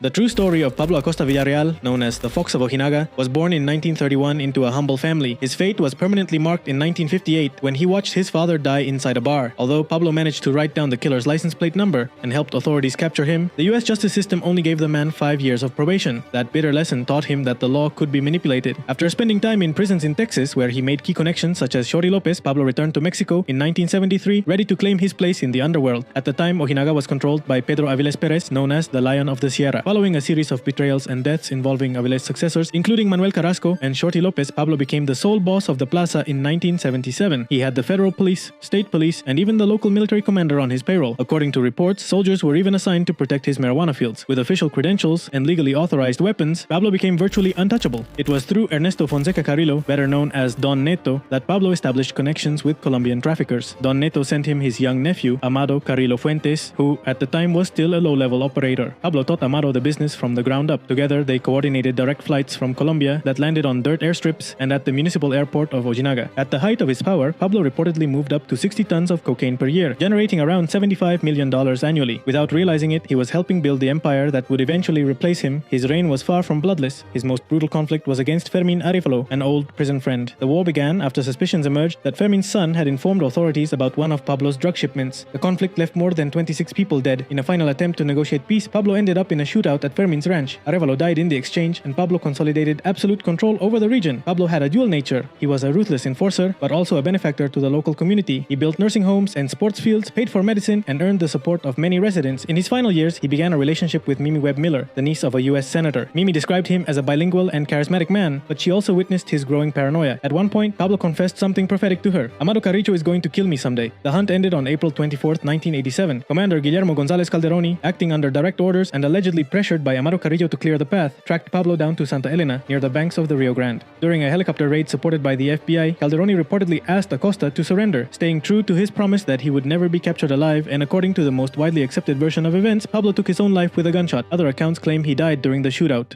The true story of Pablo Acosta Villareal, known as the Fox of Ojinaga, was born in 1931 into a humble family. His fate was permanently marked in 1958 when he watched his father die inside a bar. Although Pablo managed to write down the killer's license plate number and helped authorities capture him, the US justice system only gave the man 5 years of probation. That bitter lesson taught him that the law could be manipulated. After spending time in prisons in Texas where he made key connections such as Shorty Lopez, Pablo returned to Mexico in 1973, ready to claim his place in the underworld. At the time, Ojinaga was controlled by Pedro Aviles Perez, known as the Lion of the Sierra. Following a series of betrayals and deaths involving Aviles' successors, including Manuel Carrasco and Shorty Lopez, Pablo became the sole boss of the plaza in 1977. He had the federal police, state police, and even the local military commander on his payroll. According to reports, soldiers were even assigned to protect his marijuana fields. With official credentials and legally authorized weapons, Pablo became virtually untouchable. It was through Ernesto Fonseca Carrillo, better known as Don Neto, that Pablo established connections with Colombian traffickers. Don Neto sent him his young nephew, Amado Carrillo Fuentes, who at the time was still a low-level operator. Pablo taught Amado the business from the ground up. Together, they coordinated direct flights from Colombia that landed on dirt airstrips and at the municipal airport of Ojinaga. At the height of his power, Pablo reportedly moved up to 60 tons of cocaine per year, generating around $75 million annually. Without realizing it, he was helping build the empire that would eventually replace him. His reign was far from bloodless. His most brutal conflict was against Fermin Arevalo, an old prison friend. The war began after suspicions emerged that Fermin's son had informed authorities about one of Pablo's drug shipments. The conflict left more than 26 people dead. In a final attempt to negotiate peace, Pablo ended up in a shootout at Fermin's ranch. Arevalo died in the exchange, and Pablo consolidated absolute control over the region. Pablo had a dual nature. He was a ruthless enforcer, but also a benefactor to the local community. He built nursing homes and sports fields, paid for medicine, and earned the support of many residents. In his final years, he began a relationship with Mimi Webb Miller, the niece of a US senator. Mimi described him as a bilingual and charismatic man, but she also witnessed his growing paranoia. At one point, Pablo confessed something prophetic to her. Amado Carrillo is going to kill me someday. The hunt ended on April 24, 1987. Commander Guillermo Gonzalez Calderoni, acting under direct orders and allegedly pressured by Amado Carrillo to clear the path, tracked Pablo down to Santa Elena, near the banks of the Rio Grande. During a helicopter raid supported by the FBI, Calderoni reportedly asked Acosta to surrender, staying true to his promise that he would never be captured alive, and according to the most widely accepted version of events, Pablo took his own life with a gunshot. Other accounts claim he died during the shootout.